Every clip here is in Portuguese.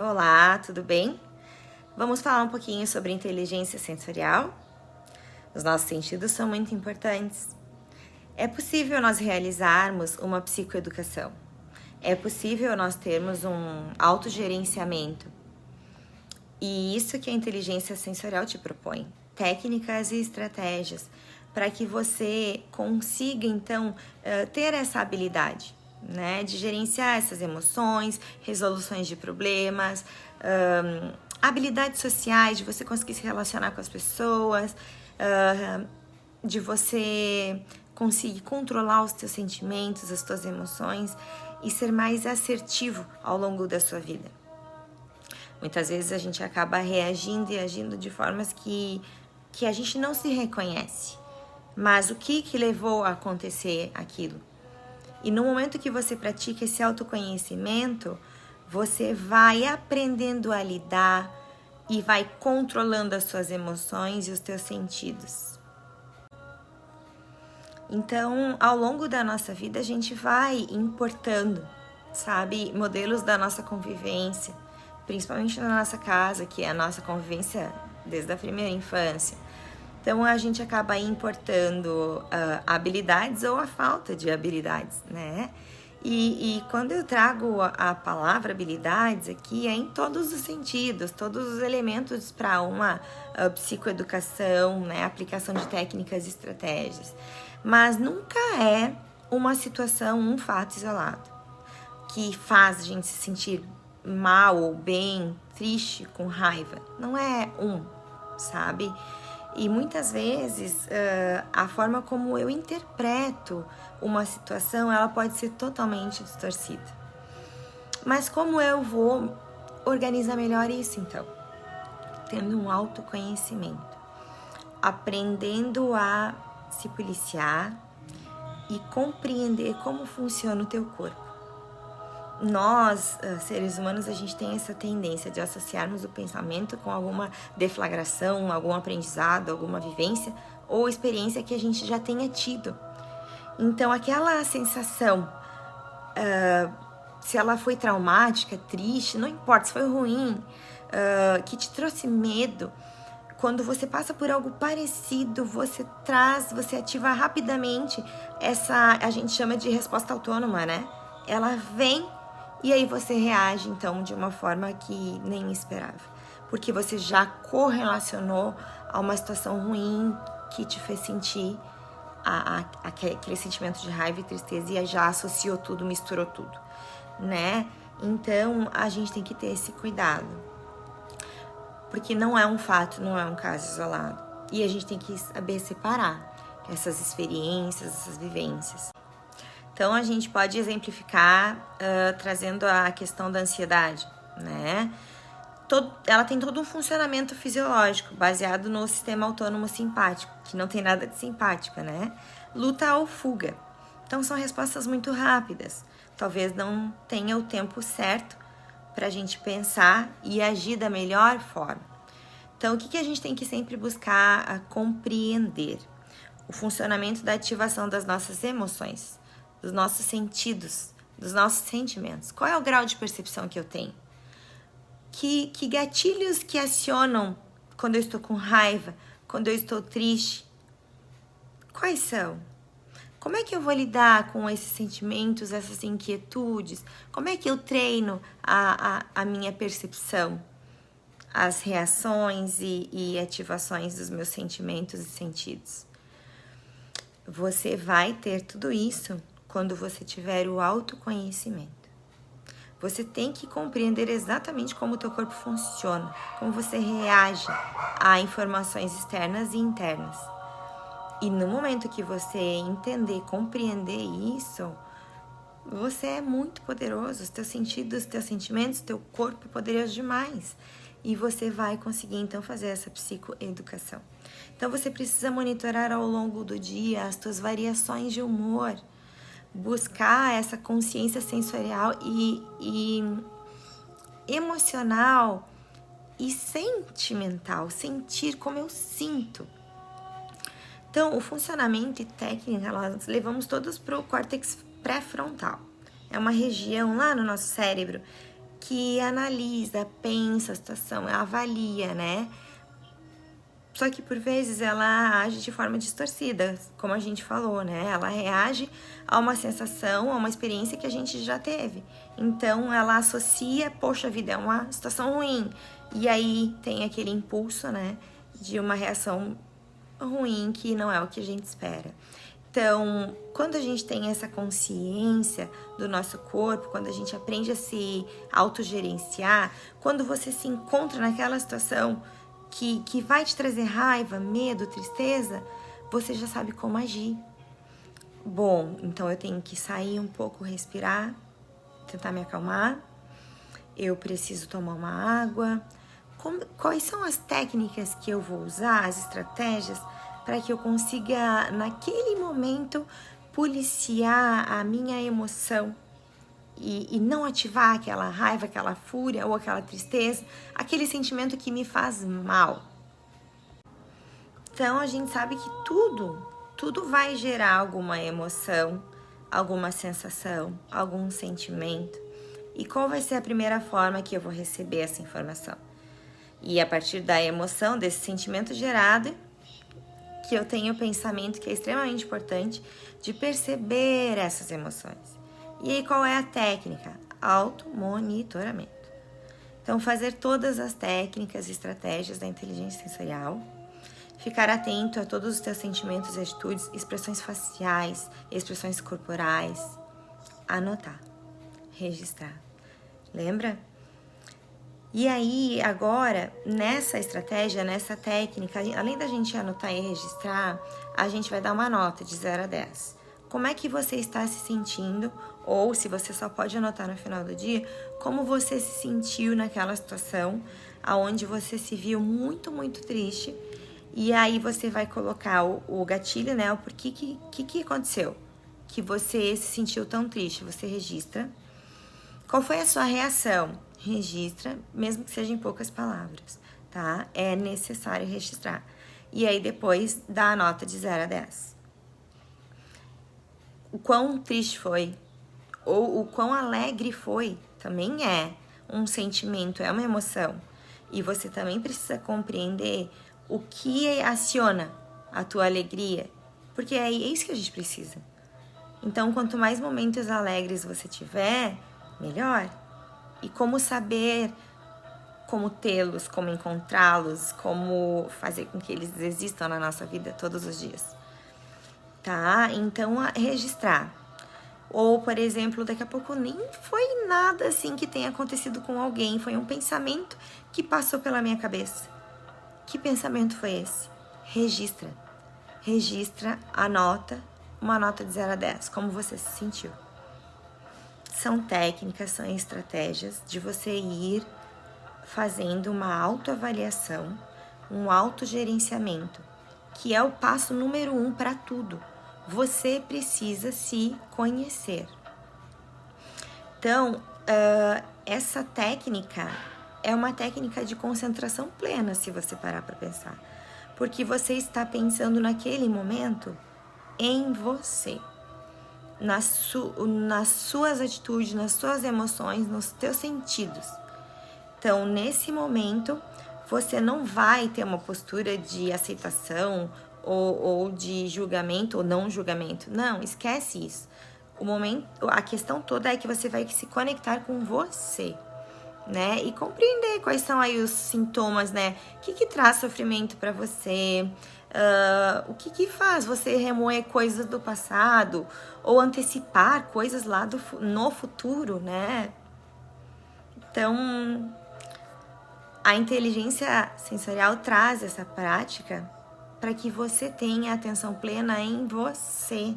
Olá, tudo bem? Vamos falar um pouquinho sobre inteligência sensorial? Os nossos sentidos são muito importantes. É possível nós realizarmos uma psicoeducação. É possível nós termos um autogerenciamento. E isso que a inteligência sensorial te propõe. Técnicas e estratégias para que você consiga, então, ter essa habilidade, né? De gerenciar essas emoções, resoluções de problemas, habilidades sociais, de você conseguir se relacionar com as pessoas, de você conseguir controlar os teus sentimentos, as tuas emoções e ser mais assertivo ao longo da sua vida. Muitas vezes a gente acaba reagindo e agindo de formas que a gente não se reconhece. Mas o que levou a acontecer aquilo? E no momento que você pratica esse autoconhecimento, você vai aprendendo a lidar e vai controlando as suas emoções e os teus sentidos. Então, ao longo da nossa vida, a gente vai importando, sabe, modelos da nossa convivência, principalmente na nossa casa, que é a nossa convivência desde a primeira infância. Então, a gente acaba importando habilidades ou a falta de habilidades, né? E quando eu trago a palavra habilidades aqui, é em todos os sentidos, todos os elementos para uma psicoeducação, né? Aplicação de técnicas e estratégias. Mas nunca é uma situação, um fato isolado, que faz a gente se sentir mal ou bem, triste, com raiva. Não é sabe? E muitas vezes a forma como eu interpreto uma situação, ela pode ser totalmente distorcida. Mas como eu vou organizar melhor isso, então? Tendo um autoconhecimento, aprendendo a se policiar e compreender como funciona o teu corpo. Nós, seres humanos, a gente tem essa tendência de associarmos o pensamento com alguma deflagração, algum aprendizado, alguma vivência ou experiência que a gente já tenha tido. Então, aquela sensação, se ela foi traumática, triste, não importa, se foi ruim, que te trouxe medo, quando você passa por algo parecido, você ativa rapidamente essa, a gente chama de resposta autônoma, né? Ela vem e aí você reage, então, de uma forma que nem esperava. Porque você já correlacionou a uma situação ruim que te fez sentir aquele sentimento de raiva e tristeza e já associou tudo, misturou tudo, né? Então, a gente tem que ter esse cuidado. Porque não é um fato, não é um caso isolado. E a gente tem que saber separar essas experiências, essas vivências. Então, a gente pode exemplificar trazendo a questão da ansiedade, né? Ela tem todo um funcionamento fisiológico baseado no sistema autônomo simpático, que não tem nada de simpático, né? Luta ou fuga. Então, são respostas muito rápidas. Talvez não tenha o tempo certo para a gente pensar e agir da melhor forma. Então, o que a gente tem que sempre buscar compreender? O funcionamento da ativação das nossas emoções, dos nossos sentidos, dos nossos sentimentos. Qual é o grau de percepção que eu tenho? Que gatilhos que acionam quando eu estou com raiva, quando eu estou triste? Quais são? Como é que eu vou lidar com esses sentimentos, essas inquietudes? Como é que eu treino a minha percepção? As reações e ativações dos meus sentimentos e sentidos. Você vai ter tudo isso quando você tiver o autoconhecimento. Você tem que compreender exatamente como o teu corpo funciona, como você reage a informações externas e internas. E no momento que você entender, compreender isso, você é muito poderoso. Os teus sentidos, os teus sentimentos, teu corpo é poderoso demais. E você vai conseguir, então, fazer essa psicoeducação. Então, você precisa monitorar ao longo do dia as tuas variações de humor. Buscar essa consciência sensorial e emocional e sentimental. Sentir como eu sinto. Então, o funcionamento e técnica, nós levamos todos para o córtex pré-frontal. É uma região lá no nosso cérebro que analisa, pensa a situação, avalia, né? Só que por vezes ela age de forma distorcida, como a gente falou, né? Ela reage a uma sensação, a uma experiência que a gente já teve. Então ela associa, poxa vida, é uma situação ruim. E aí tem aquele impulso, né? De uma reação ruim que não é o que a gente espera. Então, quando a gente tem essa consciência do nosso corpo, quando a gente aprende a se autogerenciar, quando você se encontra naquela situação que vai te trazer raiva, medo, tristeza, você já sabe como agir. Bom, então eu tenho que sair um pouco, respirar, tentar me acalmar. Eu preciso tomar uma água. Quais são as técnicas que eu vou usar, as estratégias, para que eu consiga, naquele momento, policiar a minha emoção e não ativar aquela raiva, aquela fúria ou aquela tristeza, aquele sentimento que me faz mal. Então, a gente sabe que tudo vai gerar alguma emoção, alguma sensação, algum sentimento. E qual vai ser a primeira forma que eu vou receber essa informação? E a partir da emoção, desse sentimento gerado, que eu tenho o pensamento que é extremamente importante de perceber essas emoções. E aí, qual é a técnica? Automonitoramento. Então, fazer todas as técnicas e estratégias da inteligência sensorial, ficar atento a todos os teus sentimentos e atitudes, expressões faciais, expressões corporais, anotar, registrar. Lembra? E aí, agora, nessa estratégia, nessa técnica, além da gente anotar e registrar, a gente vai dar uma nota de 0 a 10. Como é que você está se sentindo? Ou, se você só pode anotar no final do dia, como você se sentiu naquela situação, onde você se viu muito, muito triste. E aí você vai colocar o gatilho, né? O porquê que aconteceu, que você se sentiu tão triste. Você registra. Qual foi a sua reação? Registra, mesmo que seja em poucas palavras, tá? É necessário registrar. E aí depois dá a nota de 0 a 10. O quão triste foi, ou o quão alegre foi, também é um sentimento, é uma emoção. E você também precisa compreender o que aciona a tua alegria, porque é isso que a gente precisa. Então, quanto mais momentos alegres você tiver, melhor. E como saber como tê-los, como encontrá-los, como fazer com que eles existam na nossa vida todos os dias. Tá? Então, registrar. Ou, por exemplo, daqui a pouco nem foi nada assim que tenha acontecido com alguém, foi um pensamento que passou pela minha cabeça. Que pensamento foi esse? Registra. Registra, anota, uma nota de 0 a 10, como você se sentiu. São técnicas, são estratégias de você ir fazendo uma autoavaliação, um autogerenciamento, que é o passo número 1 para tudo. Você precisa se conhecer. Então, essa técnica é uma técnica de concentração plena, se você parar para pensar. Porque você está pensando naquele momento em você. Nas suas atitudes, nas suas emoções, nos teus sentidos. Então, nesse momento, você não vai ter uma postura de aceitação ou de julgamento ou não julgamento. Não, esquece isso. A questão toda é que você vai se conectar com você, né? E compreender quais são aí os sintomas, né? O que traz sofrimento para você? O que faz você remoer coisas do passado ou antecipar coisas lá no futuro, né? Então, a inteligência sensorial traz essa prática para que você tenha atenção plena em você.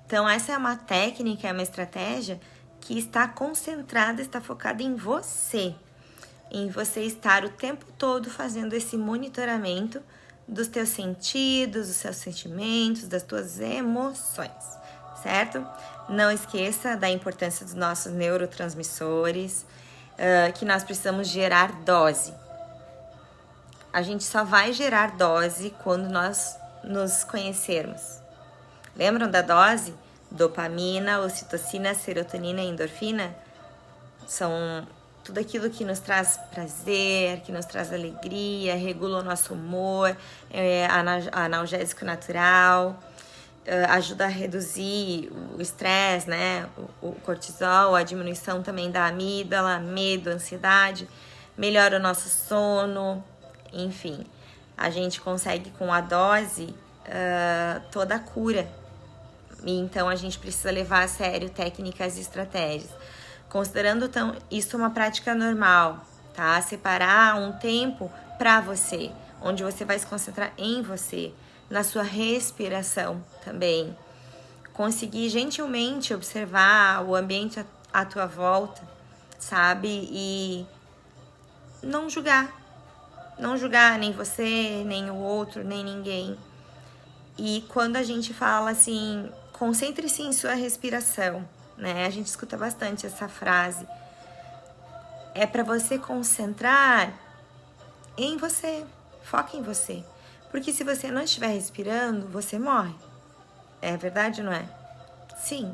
Então, essa é uma técnica, é uma estratégia que está concentrada, está focada em você estar o tempo todo fazendo esse monitoramento dos teus sentidos, dos seus sentimentos, das tuas emoções, certo? Não esqueça da importância dos nossos neurotransmissores, que nós precisamos gerar dose. A gente só vai gerar dose quando nós nos conhecermos. Lembram da dose? Dopamina, ocitocina, serotonina e endorfina? São tudo aquilo que nos traz prazer, que nos traz alegria, regula o nosso humor, analgésico natural, ajuda a reduzir o estresse, né? O cortisol, a diminuição também da amígdala, medo, ansiedade, melhora o nosso sono, enfim. A gente consegue com a dose toda a cura. E então a gente precisa levar a sério técnicas e estratégias. Considerando então isso uma prática normal, tá? Separar um tempo para você, onde você vai se concentrar em você, na sua respiração também. Conseguir gentilmente observar o ambiente à tua volta, sabe? E não julgar. Não julgar nem você, nem o outro, nem ninguém. E quando a gente fala assim, concentre-se em sua respiração, né? A gente escuta bastante essa frase. É para você concentrar em você, foca em você. Porque se você não estiver respirando, você morre. É verdade, não é? Sim.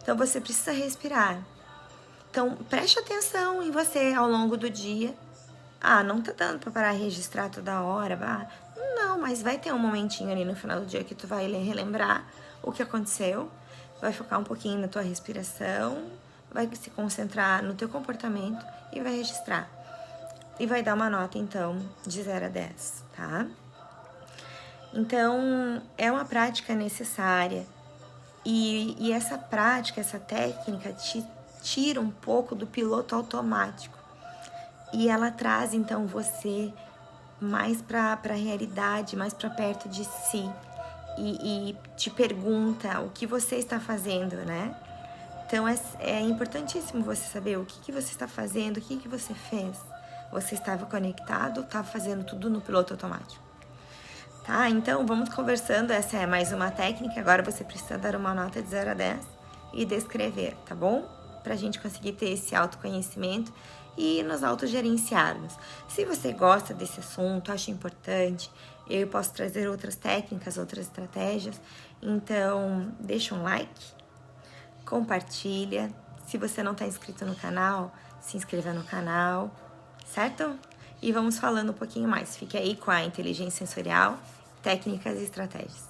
Então você precisa respirar. Então preste atenção em você ao longo do dia. Ah, não tá dando pra parar e registrar toda hora. Não, mas vai ter um momentinho ali no final do dia que tu vai relembrar o que aconteceu. Vai focar um pouquinho na tua respiração, vai se concentrar no teu comportamento e vai registrar. E vai dar uma nota, então, de 0 a 10, tá? Então, é uma prática necessária. E essa prática, essa técnica, te tira um pouco do piloto automático. E ela traz, então, você mais para a realidade, mais para perto de si. E te pergunta o que você está fazendo, né? Então, é importantíssimo você saber o que você está fazendo, o que você fez. Você estava conectado ou estava fazendo tudo no piloto automático? Tá, então vamos conversando. Essa é mais uma técnica. Agora você precisa dar uma nota de 0 a 10 e descrever, tá bom? Pra gente conseguir ter esse autoconhecimento e nos autogerenciarmos. Se você gosta desse assunto, acha importante, eu posso trazer outras técnicas, outras estratégias. Então, deixa um like, compartilha. Se você não está inscrito no canal, se inscreva no canal, certo? E vamos falando um pouquinho mais. Fique aí com a inteligência sensorial, técnicas e estratégias.